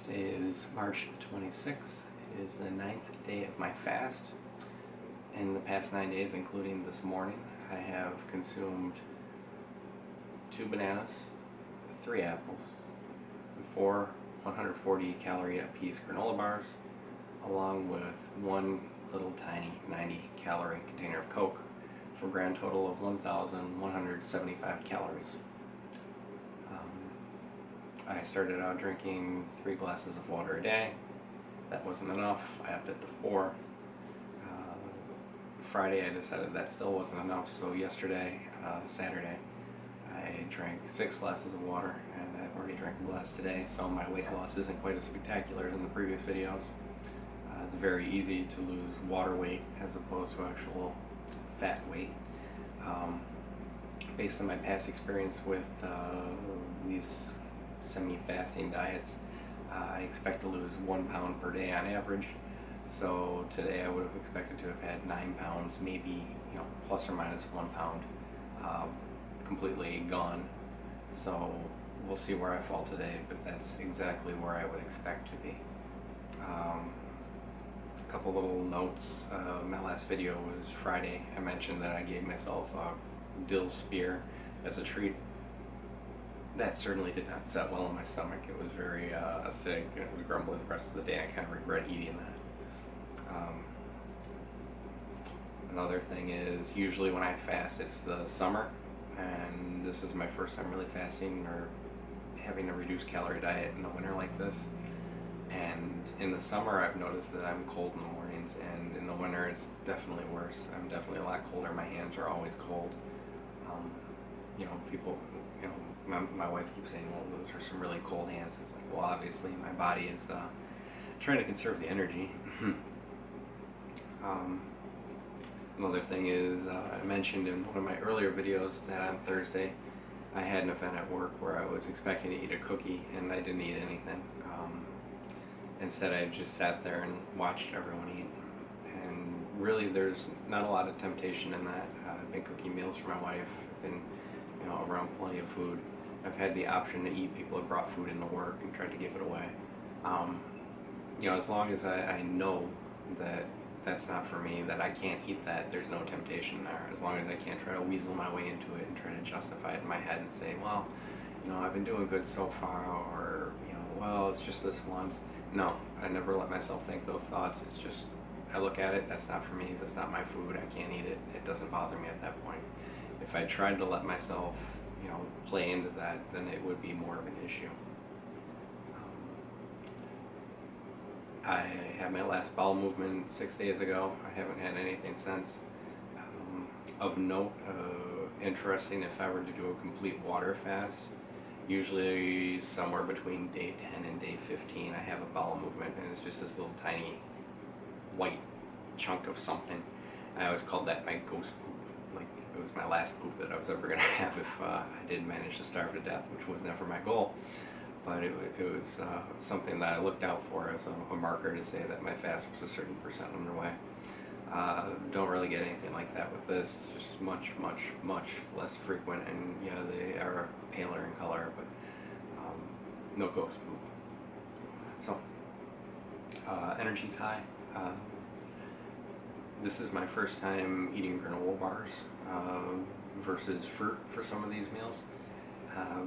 Today is March 26th. It is the 9th day of my fast. In the past 9 days, including this morning, I have consumed 2 bananas, 3 apples, 4 140 calorie apiece granola bars, along with 1 little tiny 90 calorie container of Coke, for a grand total of 1,175 calories. I started out drinking 3 glasses of water a day. That wasn't enough. I upped it to 4. Friday I decided that still wasn't enough, so yesterday, Saturday, I drank 6 glasses of water, and I've already drank a glass today, so my weight loss isn't quite as spectacular as in the previous videos. It's very easy to lose water weight as opposed to actual fat weight. Based on my past experience with these semi-fasting diets, I expect to lose 1 pound per day on average. So today I would have expected to have had 9 pounds, maybe plus or minus 1 pound, completely gone. So we'll see where I fall today, but that's exactly where I would expect to be. A couple little notes. My last video was Friday. I mentioned that I gave myself a dill spear as a treat. That certainly did not set well in my stomach. It was very acidic, and it was grumbly the rest of the day. I kind of regret eating that. Another thing is, usually when I fast, it's the summer, and this is my first time really fasting or having a reduced calorie diet in the winter like this. And in the summer, I've noticed that I'm cold in the mornings, and in the winter, it's definitely worse. I'm definitely a lot colder. My hands are always cold. People, my wife keeps saying, well, those are some really cold hands. It's like, well, obviously my body is trying to conserve the energy. Another thing is, I mentioned in one of my earlier videos that on Thursday I had an event at work where I was expecting to eat a cookie, and I didn't eat anything. Instead, I just sat there and watched everyone eat. And really, there's not a lot of temptation in that. I've been cooking meals for my wife. I've been around plenty of food. I've had the option to eat. People have brought food into work and tried to give it away. As long as I know that that's not for me, that I can't eat that, there's no temptation there. As long as I can't try to weasel my way into it and try to justify it in my head and say, well, I've been doing good so far, or, well, it's just this once. No, I never let myself think those thoughts. It's just, I look at it, that's not for me, that's not my food, I can't eat it, it doesn't bother me at that point. If I tried to let myself, play into that, then it would be more of an issue. I had my last bowel movement 6 days ago. I haven't had anything since. Of note, interesting, if I were to do a complete water fast, usually somewhere between day 10 and day 15, I have a bowel movement, and it's just this little tiny white chunk of something. I always called that my ghost poop. Like, it was my last poop that I was ever going to have if I did manage to starve to death, which was never my goal. But it was something that I looked out for as a marker to say that my fast was a certain percent underway. Don't really get anything like that with this. It's just much, much, much less frequent, and they are paler in color, but no ghost poop. So, energy's high. This is my first time eating granola bars versus fruit for some of these meals.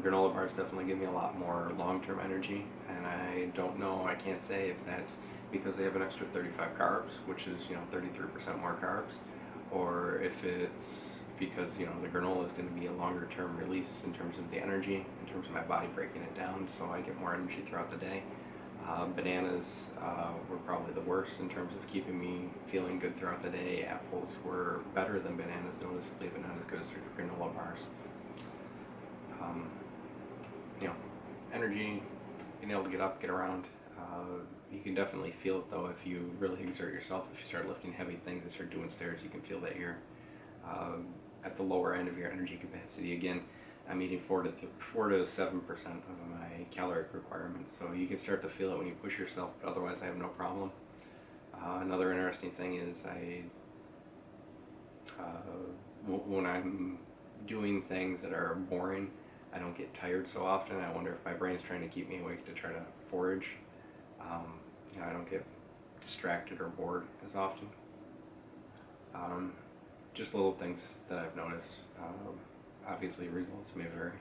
Granola bars definitely give me a lot more long-term energy, and I don't know, I can't say if that's because they have an extra 35 carbs, which is 33% more carbs, or if it's because the granola is going to be a longer-term release in terms of the energy, in terms of my body breaking it down, so I get more energy throughout the day. Bananas were probably the worst in terms of keeping me feeling good throughout the day. Apples were better than bananas noticeably, but not as good as granola bars. Energy, being able to get up, get around. You can definitely feel it though if you really exert yourself. If you start lifting heavy things and start doing stairs, you can feel that you're at the lower end of your energy capacity. Again, I'm eating 4 to 7% of my caloric requirements, so you can start to feel it when you push yourself, but otherwise I have no problem. Another interesting thing is when I'm doing things that are boring, I don't get tired so often. I wonder if my brain's trying to keep me awake to try to forage. I don't get distracted or bored as often. Just little things that I've noticed. Obviously, results may vary.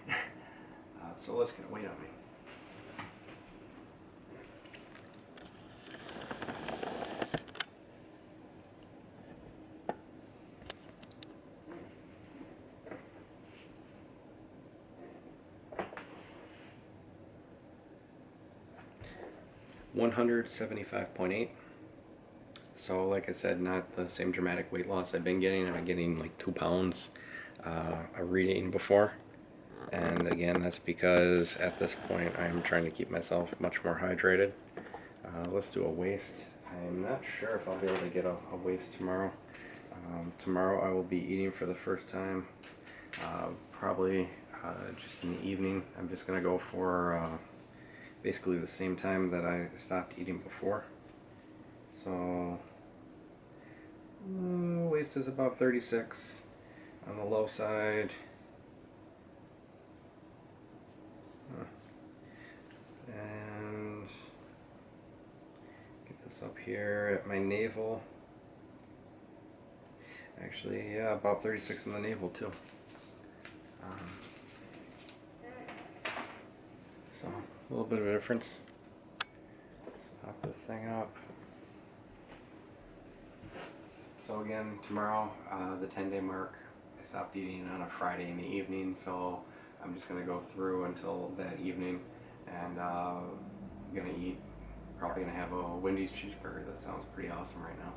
So let's get a weight on me. 175.8. So like I said, not the same dramatic weight loss I've been getting. I've been getting like 2 pounds a reading before. And again, that's because at this point I'm trying to keep myself much more hydrated. Let's do a waist. I'm not sure if I'll be able to get a waist tomorrow. Tomorrow I will be eating for the first time, probably just in the evening. I'm just going to go for basically the same time that I stopped eating before. So waist is about 36 on the low side. And get this up here at my navel. Actually, yeah, about 36 in the navel too. So a little bit of a difference. Let's pop this thing up. So again, tomorrow, the 10-day mark. I stopped eating on a Friday in the evening, so I'm just going to go through until that evening, and I'm going to eat, probably going to have a Wendy's cheeseburger. That sounds pretty awesome right now.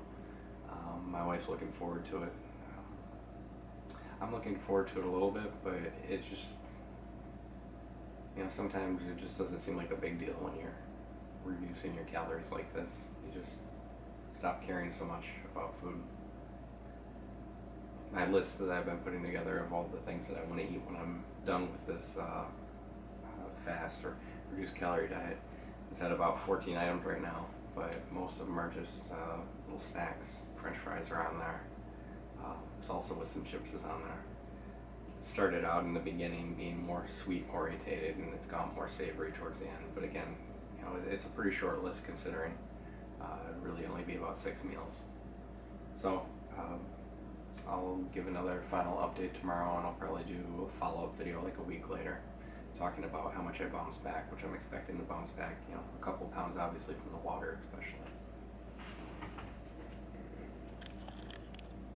My wife's looking forward to it. I'm looking forward to it a little bit, but it just, sometimes it just doesn't seem like a big deal when you're reducing your calories like this. You just stop caring so much about food. My list that I've been putting together of all the things that I want to eat when I'm done with this fast or reduced calorie diet is at about 14 items right now, but most of them are just little snacks. French fries are on there. Salsa with some chips is on there. It started out in the beginning being more sweet orientated, and it's gone more savory towards the end. But again, it's a pretty short list considering it'd really only be about 6 meals. So I'll give another final update tomorrow, and I'll probably do a follow-up video like a week later, talking about how much I bounced back, which I'm expecting to bounce back, a couple pounds obviously from the water especially.